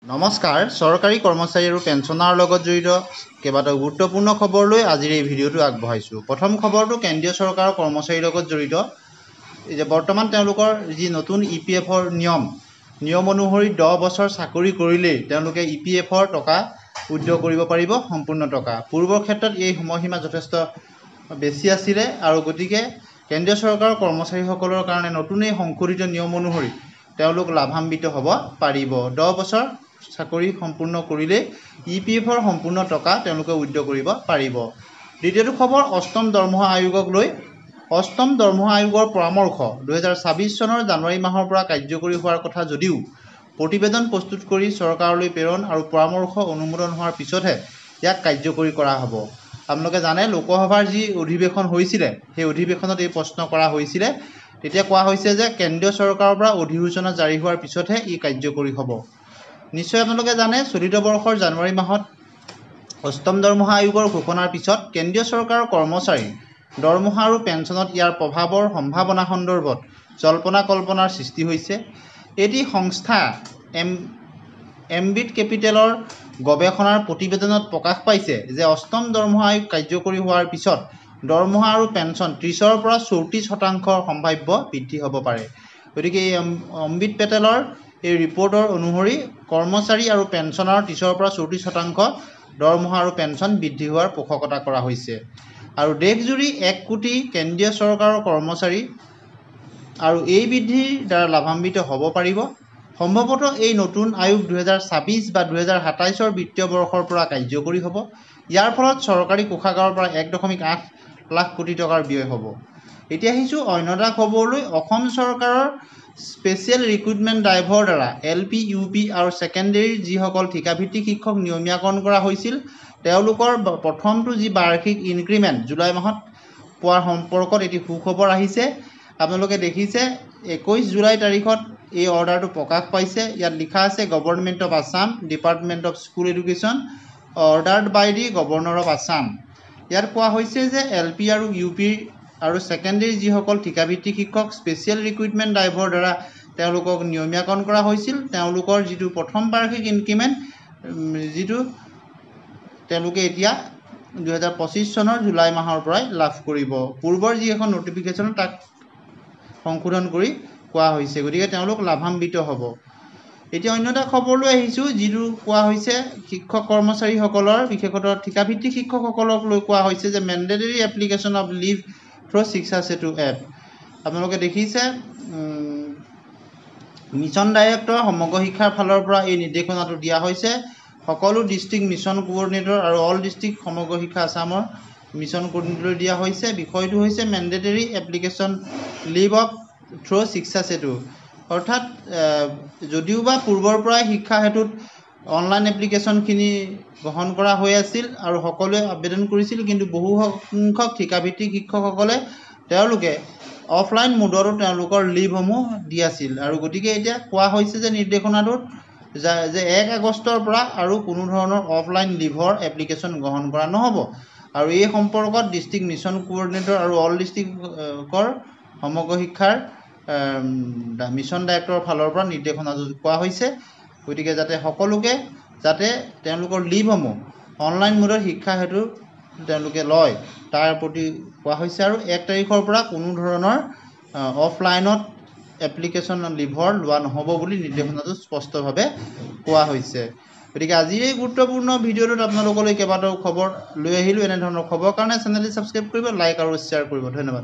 নমস্কাৰ চৰকাৰী কৰ্মচাৰী আৰু পেঞ্চনাৰ লগত জড়িত কেইবাটাও গুৰুত্বপূৰ্ণ খবৰলৈ আজিৰ এই ভিডিঅ'টো আগবঢ়াইছোঁ। প্ৰথম খবৰটো কেন্দ্ৰীয় চৰকাৰৰ কৰ্মচাৰীৰ লগত জড়িত যে বৰ্তমান তেওঁলোকৰ যি নতুন EPFৰ নিয়ম অনুসৰি 10 বছৰ চাকৰি কৰিলেই তেওঁলোকে EPFৰ টকা উইথড্ৰ কৰিব পাৰিব সম্পূৰ্ণ টকা। পূৰ্বৰ ক্ষেত্ৰত এই সময়সীমা যথেষ্ট বেছি আছিলে আৰু গতিকে কেন্দ্ৰীয় চৰকাৰৰ কৰ্মচাৰীসকলৰ কাৰণে নতুন এই সংশোধিত নিয়ম অনুসৰি তেওঁলোক লাভান্বিত হ'ব পাৰিব। 10 বছৰ চাকৰি সম্পূৰ্ণ কৰিলে EPFৰ সম্পূৰ্ণ টকা তেওঁলোকে উইথড্ৰ কৰিব পাৰিব। দ্বিতীয়টো খবৰ অষ্টম দৰমহা আয়োগক লৈ। অষ্টম দৰমহা আয়োগৰ পৰামৰ্শ 2026 চনৰ জানুৱাৰী মাহৰ পৰা কাৰ্যকৰী হোৱাৰ কথা যদিও প্ৰতিবেদন প্ৰস্তুত কৰি চৰকাৰলৈ প্ৰেৰণ আৰু পৰামৰ্শ অনুমোদন হোৱাৰ পিছতহে ইয়াক কাৰ্যকৰী কৰা হ'ব। আপোনালোকে জানে লোকসভাৰ যি অধিৱেশন হৈছিলে সেই অধিৱেশনত এই প্ৰশ্ন কৰা হৈছিলে। তেতিয়া কোৱা হৈছে যে কেন্দ্ৰীয় চৰকাৰৰ পৰা অধিসূচনা জাৰি হোৱাৰ পিছতহে ই কাৰ্যকৰী হ'ব। নিশ্চয় আপোনালোকে জানে চলিত বৰ্ষৰ জানুৱাৰী মাহত অষ্টম দৰমহা আয়োগৰ ঘোষণাৰ পিছত কেন্দ্ৰীয় চৰকাৰৰ কৰ্মচাৰী দৰমহা আৰু পেঞ্চনত ইয়াৰ প্ৰভাৱৰ সম্ভাৱনা সন্দৰ্ভত জল্পনা কল্পনাৰ সৃষ্টি হৈছে। এটি সংস্থা এম্বিট কেপিটেলৰ গৱেষণাৰ প্ৰতিবেদনত প্ৰকাশ পাইছে যে অষ্টম দৰমহা আয়োগ কাৰ্যকৰী হোৱাৰ পিছত দৰমহা আৰু পেঞ্চন 30ৰ পৰা 34% সম্ভাৱ্য বৃদ্ধি হ'ব পাৰে। গতিকে এই এম্বিট পেটেলৰ এই ৰিপৰ্টৰ অনুসৰি কৰ্মচাৰী আৰু পেঞ্চনৰ 30ৰ পৰা 34% দৰমহা আৰু পেঞ্চন বৃদ্ধি হোৱাৰ পোষকতা কৰা হৈছে। আৰু দেশজুৰি 1 কোটি কেন্দ্ৰীয় চৰকাৰৰ কৰ্মচাৰী আৰু এই বৃদ্ধিৰ দ্বাৰা লাভান্বিত হ'ব পাৰিব। সম্ভৱতঃ এই নতুন আয়োগ 2026 বা 2027 বিত্তীয় বৰ্ষৰ পৰা কাৰ্যকৰী হ'ব। ইয়াৰ ফলত চৰকাৰী কোষাগাৰৰ পৰা 1.8 লাখ কোটি টকাৰ ব্যয় হ'ব। এতিয়া আহিছোঁ অন্য এটা খবৰলৈ। অসম চৰকাৰৰ স্পেচিয়েল ৰিক্ৰুটমেণ্ট ড্ৰাইভৰ দ্বাৰা LP, UP আৰু ছেকেণ্ডেৰীৰ যিসকল ঠিকাভিত্তিক শিক্ষক নিয়মীয়াকৰণ কৰা হৈছিল তেওঁলোকৰ প্ৰথমটো যি বাৰ্ষিক ইনক্ৰিমেণ্ট জুলাই মাহত পোৱাৰ সম্পৰ্কত এটি সুখবৰ আহিছে। আপোনালোকে দেখিছে 21 জুলাই তাৰিখত এই অৰ্ডাৰটো প্ৰকাশ পাইছে। ইয়াত লিখা আছে government of Assam, department of school education, ordered by the governor of Assam. ইয়াত কোৱা হৈছে যে LP আৰু UP আৰু ছেকেণ্ডেৰীৰ যিসকল ঠিকাভিত্তিক শিক্ষক স্পেচিয়েল ৰিক্ৰুটমেণ্ট ড্ৰাইভৰ দ্বাৰা তেওঁলোকক নিয়মীয়াকৰণ কৰা হৈছিল তেওঁলোকৰ যিটো প্ৰথম বাৰ্ষিক ইনক্ৰিমেণ্ট যিটো তেওঁলোকে এতিয়া 2025 চনৰ জুলাই মাহৰ পৰাই লাভ কৰিব। পূৰ্বৰ যি এখন নটিফিকেশ্যন তাক সংশোধন কৰি কোৱা হৈছে। গতিকে তেওঁলোক লাভান্বিত হ'ব। এতিয়া অন্য এটা খবৰলৈ আহিছোঁ যিটো কোৱা হৈছে শিক্ষক কৰ্মচাৰীসকলৰ বিশেষতঃ ঠিকাভিত্তিক শিক্ষকসকলক লৈ কোৱা হৈছে যে mandatory application of leave through Shiksha Setu app. আপোনালোকে দেখিছে মিছন ডাইৰেক্টৰ সমগ্ৰ শিক্ষাৰ ফালৰ পৰা এই নিৰ্দেশনাটো দিয়া হৈছে। সকলো ডিষ্ট্ৰিক্ট মিছন কোঅৰ্ডিনেটৰ আৰু অল ডিষ্ট্ৰিক্ট সমগ্ৰ শিক্ষা আছামৰ মিছন কোঅৰ্ডিনেটৰ দিয়া হৈছে। বিষয়টো হৈছে mandatory application leave of through Shiksha Setu. অৰ্থাৎ যদিওবা পূৰ্বৰ পৰাই শিক্ষা সেতুত অনলাইন এপ্লিকেশ্যনখিনি গ্ৰহণ কৰা হৈ আছিল আৰু সকলোৱে আবেদন কৰিছিল, কিন্তু বহু সংখ্যক ঠিকাভিত্তিক শিক্ষকসকলে তেওঁলোকে অফলাইন মোডতো তেওঁলোকৰ লিভসমূহ দি আছিল। আৰু গতিকে এতিয়া কোৱা হৈছে যে নিৰ্দেশনাটোত যে 1 আগষ্টৰ পৰা আৰু কোনো ধৰণৰ অফলাইন লিভৰ এপ্লিকেশ্যন গ্ৰহণ কৰা নহ'ব। আৰু এই সম্পৰ্কত ডিষ্ট্ৰিক্ট মিছন কোঅৰ্ডিনেটৰ আৰু অল ডিষ্ট্ৰিক্টৰ সমগ্ৰ শিক্ষাৰ মিছন ডাইৰেক্টৰৰ ফালৰ পৰা নিৰ্দেশনাটো কোৱা হৈছে। গতিকে যাতে সকলোকে যাতে তেওঁলোকৰ লিভসমূহ অনলাইন মোডত শিক্ষা সেতু তেওঁলোকে লয় তাৰ প্ৰতি কোৱা হৈছে। আৰু 1 তাৰিখৰ পৰা কোনো ধৰণৰ অফলাইনত এপ্লিকেশ্যন লিভৰ লোৱা নহ'ব বুলি নিৰ্দেশনাটো স্পষ্টভাৱে কোৱা হৈছে। গতিকে আজিৰ এই গুৰুত্বপূৰ্ণ ভিডিঅ'টোত আপোনালোকলৈ কেইবাটাও খবৰ লৈ আহিলোঁ। এনেধৰণৰ খবৰ কাৰণে চেনেলটি ছাবস্ক্ৰাইব কৰিব, লাইক আৰু শ্বেয়াৰ কৰিব। ধন্যবাদ।